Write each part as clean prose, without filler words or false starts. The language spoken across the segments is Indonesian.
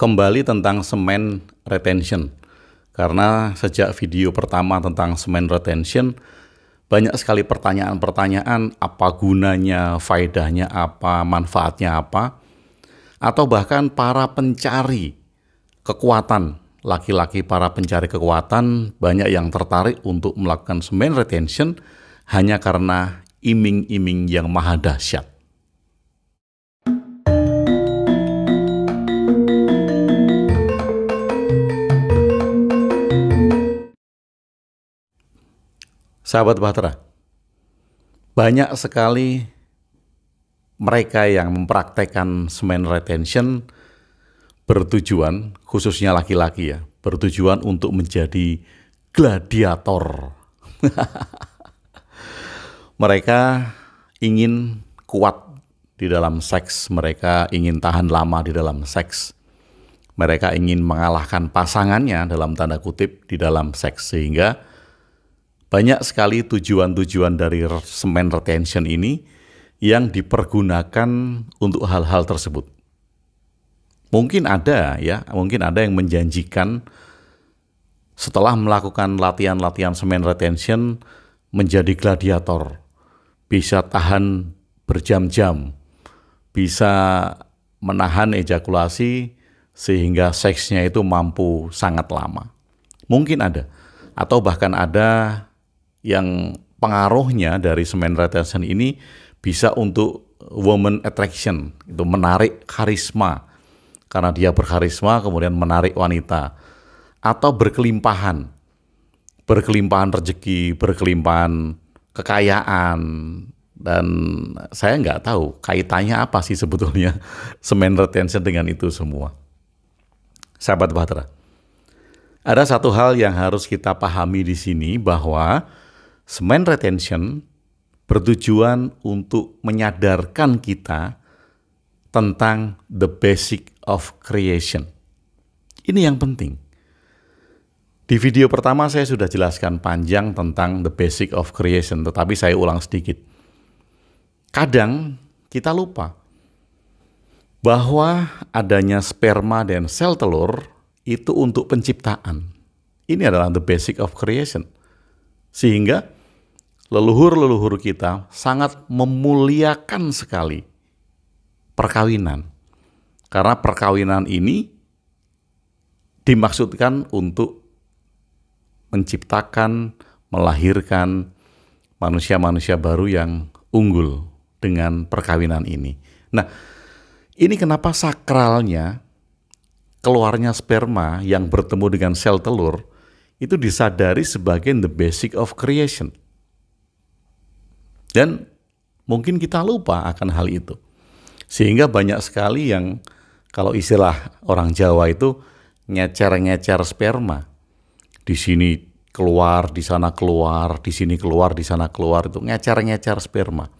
Kembali tentang semen retention. Karena sejak video pertama tentang semen retention, banyak sekali pertanyaan-pertanyaan, apa gunanya, faedahnya apa, manfaatnya apa, atau bahkan para pencari kekuatan, laki-laki para pencari kekuatan banyak yang tertarik untuk melakukan semen retention hanya karena iming-iming yang maha dahsyat. Sahabat Bahtera, banyak sekali mereka yang mempraktekkan semen retention bertujuan, khususnya laki-laki ya, bertujuan untuk menjadi gladiator. Mereka ingin kuat di dalam seks, mereka ingin tahan lama di dalam seks, mereka ingin mengalahkan pasangannya dalam tanda kutip di dalam seks, sehingga banyak sekali tujuan-tujuan dari semen retention ini yang dipergunakan untuk hal-hal tersebut. Mungkin ada yang menjanjikan setelah melakukan latihan-latihan semen retention menjadi gladiator, bisa tahan berjam-jam, bisa menahan ejakulasi sehingga seksnya itu mampu sangat lama. Mungkin ada, atau bahkan ada yang pengaruhnya dari semen retention ini bisa untuk woman attraction, itu menarik karisma, karena dia berkarisma kemudian menarik wanita, atau berkelimpahan rezeki, berkelimpahan kekayaan, dan saya nggak tahu kaitannya apa sih sebetulnya semen retention dengan itu semua. Sahabat Bahtera, ada satu hal yang harus kita pahami di sini, bahwa semen retention bertujuan untuk menyadarkan kita tentang the basic of creation. Ini yang penting. Di video pertama saya sudah jelaskan panjang tentang the basic of creation, tetapi saya ulang sedikit. Kadang kita lupa bahwa adanya sperma dan sel telur itu untuk penciptaan. Ini adalah the basic of creation. Sehingga leluhur-leluhur kita sangat memuliakan sekali perkawinan. Karena perkawinan ini dimaksudkan untuk menciptakan, melahirkan manusia-manusia baru yang unggul dengan perkawinan ini. Nah, ini kenapa sakralnya keluarnya sperma yang bertemu dengan sel telur itu disadari sebagai the basic of creation. Dan mungkin kita lupa akan hal itu. Sehingga banyak sekali yang, kalau istilah orang Jawa itu, ngecer-ngecer sperma. Di sini keluar, di sana keluar, di sini keluar, di sana keluar, itu ngecer-ngecer sperma.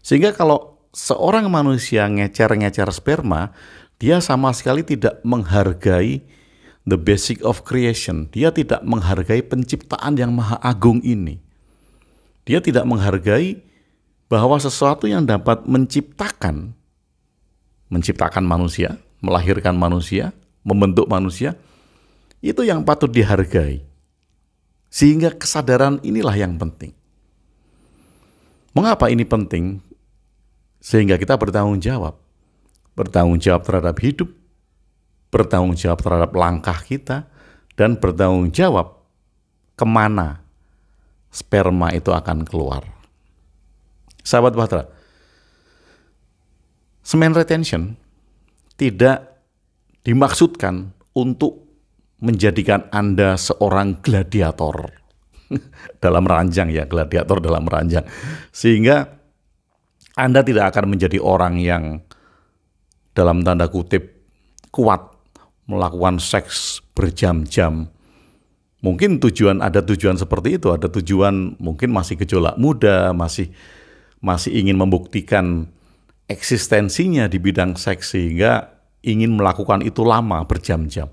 Sehingga kalau seorang manusia ngecer-ngecer sperma, dia sama sekali tidak menghargai the basic of creation. Dia tidak menghargai penciptaan yang maha agung ini. Dia tidak menghargai bahwa sesuatu yang dapat menciptakan manusia, melahirkan manusia, membentuk manusia, itu yang patut dihargai. Sehingga kesadaran inilah yang penting. Mengapa ini penting? Sehingga kita bertanggung jawab. Bertanggung jawab terhadap hidup, bertanggung jawab terhadap langkah kita, dan bertanggung jawab kemana sperma itu akan keluar. Sahabat Bahtera, semen retention tidak dimaksudkan untuk menjadikan Anda seorang gladiator dalam ranjang ya, gladiator dalam ranjang. Sehingga Anda tidak akan menjadi orang yang dalam tanda kutip kuat melakukan seks berjam-jam. Mungkin ada tujuan seperti itu, ada tujuan mungkin masih gejolak muda, masih ingin membuktikan eksistensinya di bidang seks sehingga ingin melakukan itu lama berjam-jam.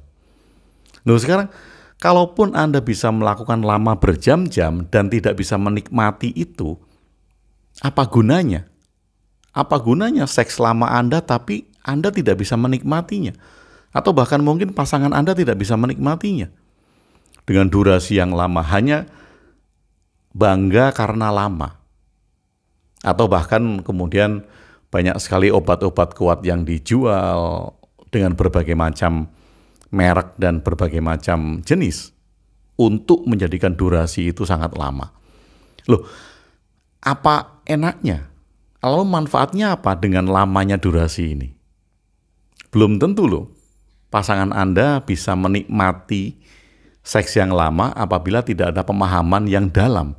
Nah sekarang, kalaupun Anda bisa melakukan lama berjam-jam dan tidak bisa menikmati itu, apa gunanya? Apa gunanya seks lama Anda tapi Anda tidak bisa menikmatinya? Atau bahkan mungkin pasangan Anda tidak bisa menikmatinya dengan durasi yang lama, hanya bangga karena lama. Atau bahkan kemudian banyak sekali obat-obat kuat yang dijual dengan berbagai macam merek dan berbagai macam jenis untuk menjadikan durasi itu sangat lama. Loh, apa enaknya? Lalu manfaatnya apa dengan lamanya durasi ini? Belum tentu loh pasangan Anda bisa menikmati seks yang lama apabila tidak ada pemahaman yang dalam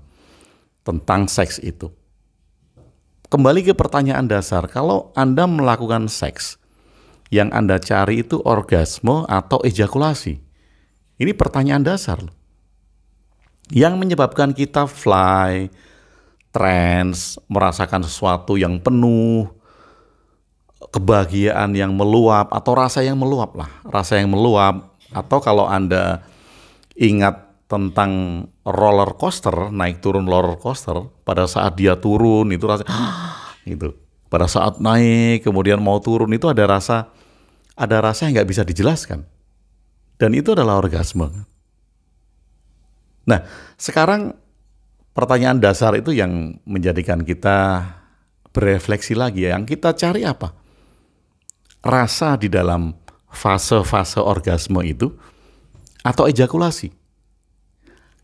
tentang seks itu. Kembali ke pertanyaan dasar, kalau Anda melakukan seks, yang Anda cari itu orgasme atau ejakulasi? Ini pertanyaan dasar loh. Yang menyebabkan kita fly, trance, merasakan sesuatu yang penuh, kebahagiaan yang meluap, atau rasa yang meluap lah. Rasa yang meluap, atau kalau Anda ingat tentang roller coaster, naik turun roller coaster, pada saat dia turun itu rasa gitu. Pada saat naik kemudian mau turun itu ada rasa yang nggak bisa dijelaskan. Dan itu adalah orgasme. Nah, sekarang pertanyaan dasar itu yang menjadikan kita berefleksi lagi. Yang kita cari apa? Rasa di dalam fase-fase orgasme itu atau ejakulasi?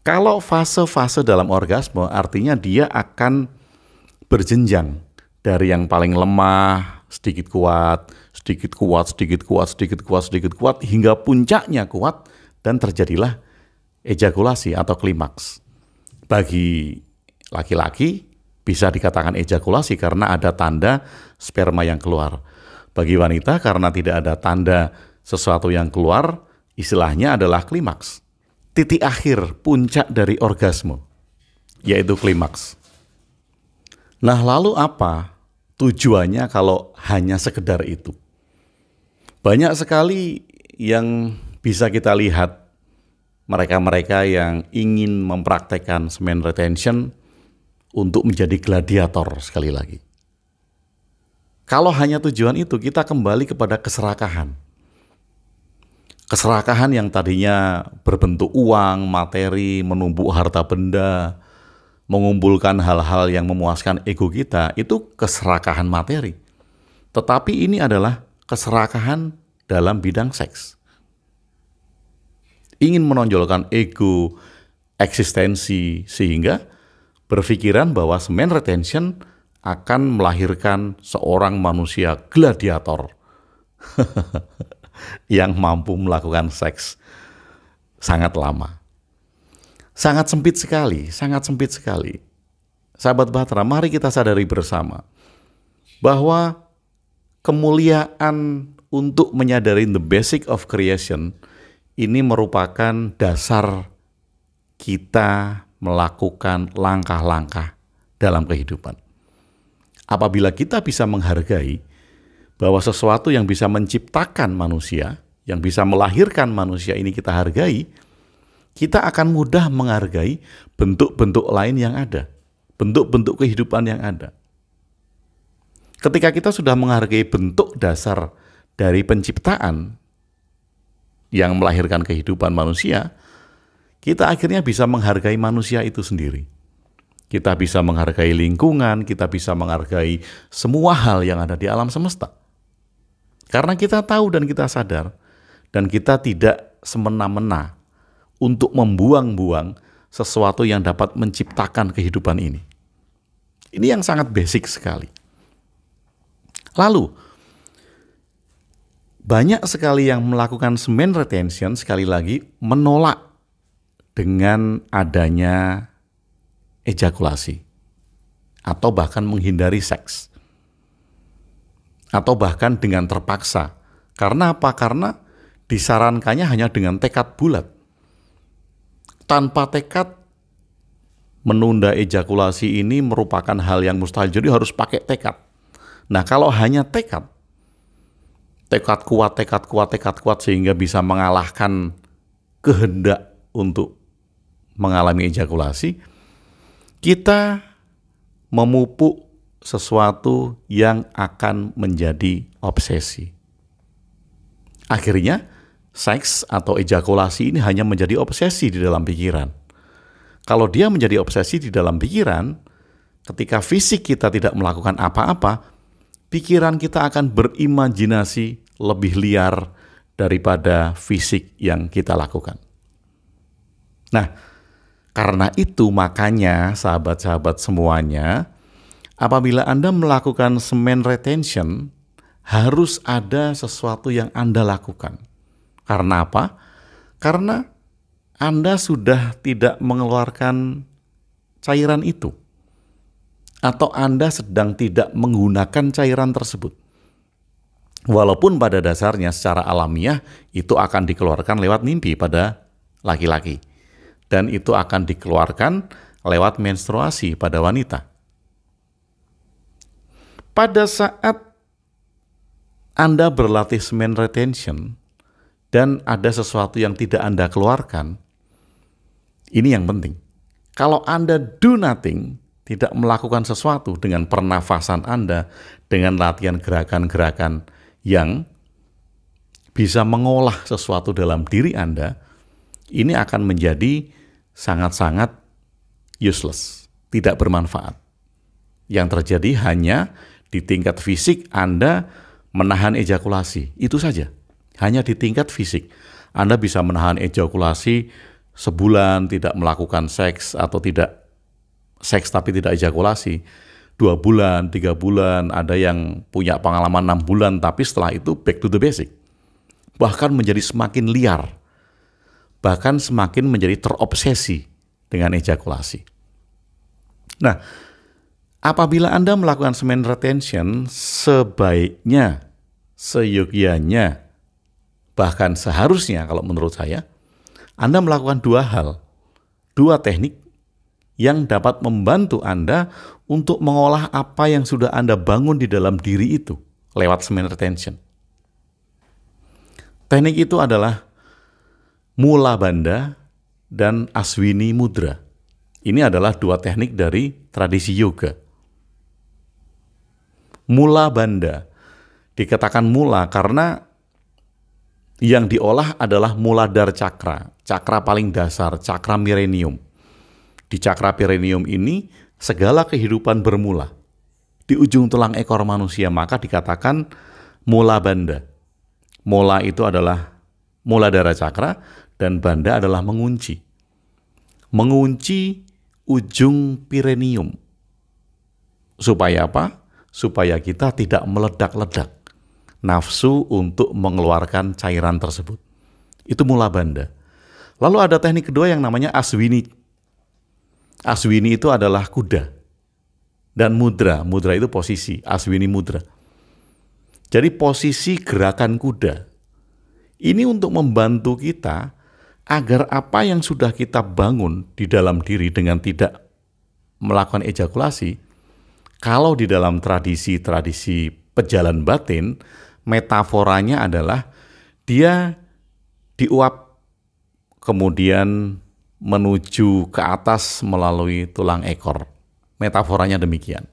Kalau fase-fase dalam orgasme artinya dia akan berjenjang dari yang paling lemah, sedikit kuat, sedikit kuat, sedikit kuat, sedikit kuat, sedikit kuat, hingga puncaknya kuat dan terjadilah ejakulasi atau klimaks. Bagi laki-laki bisa dikatakan ejakulasi karena ada tanda sperma yang keluar. Bagi wanita karena tidak ada tanda sesuatu yang keluar, istilahnya adalah klimaks. Titik akhir, puncak dari orgasme, yaitu klimaks. Nah, lalu apa tujuannya kalau hanya sekedar itu? Banyak sekali yang bisa kita lihat, mereka-mereka yang ingin mempraktekkan semen retention untuk menjadi gladiator sekali lagi. Kalau hanya tujuan itu, kita kembali kepada keserakahan. Keserakahan yang tadinya berbentuk uang, materi, menumpuk harta benda, mengumpulkan hal-hal yang memuaskan ego kita, itu keserakahan materi. Tetapi ini adalah keserakahan dalam bidang seks. Ingin menonjolkan ego, eksistensi, sehingga berpikiran bahwa semen retention akan melahirkan seorang manusia gladiator yang mampu melakukan seks sangat lama. Sangat sempit sekali, sangat sempit sekali. Sahabat Bahtera, mari kita sadari bersama bahwa kemuliaan untuk menyadari the basic of creation ini merupakan dasar kita melakukan langkah-langkah dalam kehidupan. Apabila kita bisa menghargai bahwa sesuatu yang bisa menciptakan manusia, yang bisa melahirkan manusia ini kita hargai, kita akan mudah menghargai bentuk-bentuk lain yang ada, bentuk-bentuk kehidupan yang ada. Ketika kita sudah menghargai bentuk dasar dari penciptaan yang melahirkan kehidupan manusia, kita akhirnya bisa menghargai manusia itu sendiri. Kita bisa menghargai lingkungan, kita bisa menghargai semua hal yang ada di alam semesta. Karena kita tahu dan kita sadar, dan kita tidak semena-mena untuk membuang-buang sesuatu yang dapat menciptakan kehidupan ini. Ini yang sangat basic sekali. Lalu, banyak sekali yang melakukan semen retention, sekali lagi, menolak dengan adanya ejakulasi, atau bahkan menghindari seks. Atau bahkan dengan terpaksa. Karena apa? Karena disarankannya hanya dengan tekad bulat. Tanpa tekad, menunda ejakulasi ini merupakan hal yang mustahil. Jadi harus pakai tekad. Nah, kalau hanya tekad kuat sehingga bisa mengalahkan kehendak untuk mengalami ejakulasi, kita memupuk sesuatu yang akan menjadi obsesi. Akhirnya, seks atau ejakulasi ini hanya menjadi obsesi di dalam pikiran. Kalau dia menjadi obsesi di dalam pikiran, ketika fisik kita tidak melakukan apa-apa, pikiran kita akan berimajinasi lebih liar daripada fisik yang kita lakukan. Nah, karena itu makanya sahabat-sahabat semuanya, apabila Anda melakukan semen retention, harus ada sesuatu yang Anda lakukan. Karena apa? Karena Anda sudah tidak mengeluarkan cairan itu. Atau Anda sedang tidak menggunakan cairan tersebut. Walaupun pada dasarnya secara alamiah itu akan dikeluarkan lewat mimpi pada laki-laki. Dan itu akan dikeluarkan lewat menstruasi pada wanita. Pada saat Anda berlatih semen retention dan ada sesuatu yang tidak Anda keluarkan, ini yang penting. Kalau Anda do nothing, tidak melakukan sesuatu dengan pernafasan Anda, dengan latihan gerakan-gerakan yang bisa mengolah sesuatu dalam diri Anda, ini akan menjadi sangat-sangat useless, tidak bermanfaat. Yang terjadi hanya di tingkat fisik Anda menahan ejakulasi, itu saja. Hanya di tingkat fisik. Anda bisa menahan ejakulasi sebulan, tidak melakukan seks atau tidak seks tapi tidak ejakulasi. 2 bulan, 3 bulan, ada yang punya pengalaman 6 bulan, tapi setelah itu back to the basic. Bahkan menjadi semakin liar. Bahkan semakin menjadi terobsesi dengan ejakulasi. Nah, apabila Anda melakukan semen retention, sebaiknya, seyogyanya, bahkan seharusnya kalau menurut saya, Anda melakukan 2 hal, 2 teknik yang dapat membantu Anda untuk mengolah apa yang sudah Anda bangun di dalam diri itu lewat semen retention. Teknik itu adalah Mula Bandha dan Aswini Mudra. Ini adalah 2 teknik dari tradisi yoga. Mula Bandha dikatakan mula karena yang diolah adalah Muladhara Cakra, cakra paling dasar, cakra perineum. Di cakra perineum ini segala kehidupan bermula. Di ujung tulang ekor manusia, maka dikatakan Mula Bandha. Mula itu adalah Muladhara Cakra dan Bandha adalah mengunci. Mengunci ujung perineum. Supaya apa? Supaya kita tidak meledak-ledak nafsu untuk mengeluarkan cairan tersebut. Itu Mula Bandha. Lalu ada teknik kedua yang namanya Aswini. Aswini itu adalah kuda. Dan mudra. Mudra itu posisi. Aswini Mudra. Jadi posisi gerakan kuda. Ini untuk membantu kita agar apa yang sudah kita bangun di dalam diri dengan tidak melakukan ejakulasi, kalau di dalam tradisi pejalan batin, metaforanya adalah dia diuap kemudian menuju ke atas melalui tulang ekor. Metaforanya demikian.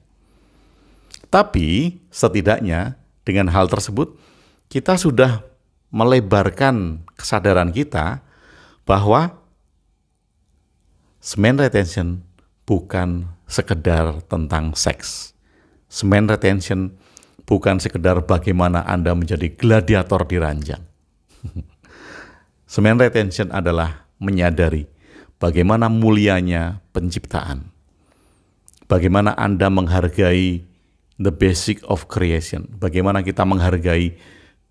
Tapi setidaknya dengan hal tersebut kita sudah melebarkan kesadaran kita bahwa semen retention bukan sekedar tentang seks. Semen retention bukan sekedar bagaimana Anda menjadi gladiator di ranjang. Semen retention adalah menyadari bagaimana mulianya penciptaan. Bagaimana Anda menghargai the basic of creation. Bagaimana kita menghargai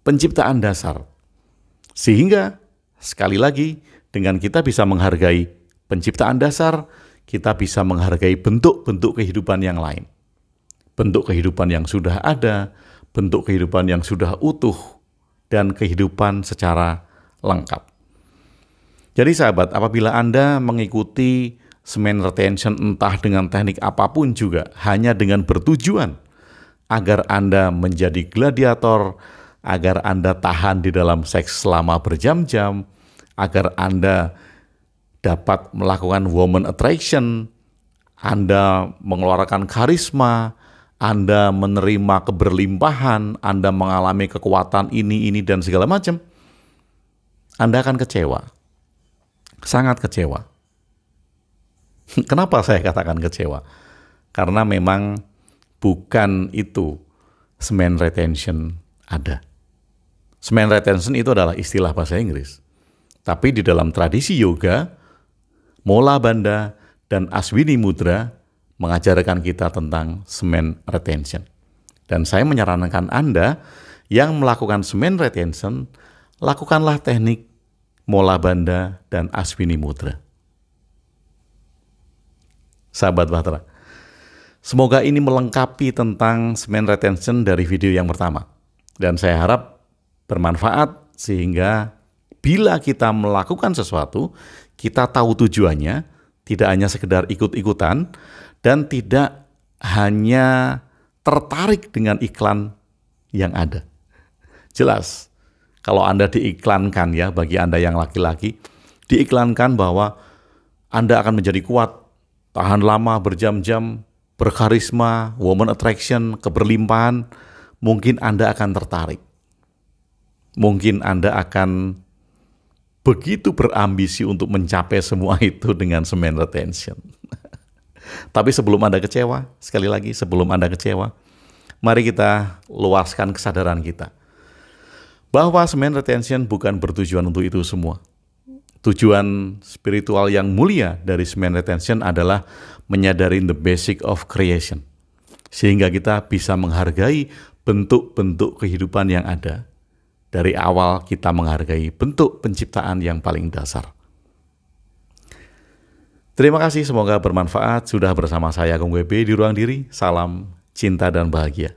penciptaan dasar. Sehingga sekali lagi dengan kita bisa menghargai penciptaan dasar, kita bisa menghargai bentuk-bentuk kehidupan yang lain. Bentuk kehidupan yang sudah ada, bentuk kehidupan yang sudah utuh, dan kehidupan secara lengkap. Jadi sahabat, apabila Anda mengikuti semen retention entah dengan teknik apapun juga, hanya dengan bertujuan agar Anda menjadi gladiator, agar Anda tahan di dalam seks selama berjam-jam, agar Anda dapat melakukan woman attraction, Anda mengeluarkan karisma, Anda menerima keberlimpahan, Anda mengalami kekuatan ini dan segala macam. Anda akan kecewa. Sangat kecewa. Kenapa saya katakan kecewa? Karena memang bukan itu semen retention ada. Semen retention itu adalah istilah bahasa Inggris. Tapi di dalam tradisi yoga, Mola Bandha dan Aswini Mudra mengajarkan kita tentang semen retention. Dan saya menyarankan Anda yang melakukan semen retention, lakukanlah teknik Mola Bandha dan Aswini Mudra. Sahabat Bahtera, semoga ini melengkapi tentang semen retention dari video yang pertama. Dan saya harap bermanfaat sehingga bila kita melakukan sesuatu, kita tahu tujuannya, tidak hanya sekedar ikut-ikutan, dan tidak hanya tertarik dengan iklan yang ada. Jelas, kalau Anda diiklankan ya, bagi Anda yang laki-laki, diiklankan bahwa Anda akan menjadi kuat, tahan lama berjam-jam, berkarisma, woman attraction, keberlimpahan, mungkin Anda akan tertarik. Mungkin Anda akan begitu berambisi untuk mencapai semua itu dengan semen retention. Tapi sebelum Anda kecewa, sekali lagi sebelum Anda kecewa, mari kita luaskan kesadaran kita. Bahwa semen retention bukan bertujuan untuk itu semua. Tujuan spiritual yang mulia dari semen retention adalah menyadari the basic of creation. Sehingga kita bisa menghargai bentuk-bentuk kehidupan yang ada. Dari awal kita menghargai bentuk penciptaan yang paling dasar. Terima kasih, semoga bermanfaat. Sudah bersama saya, Agung WB, di Ruang Diri. Salam cinta dan bahagia.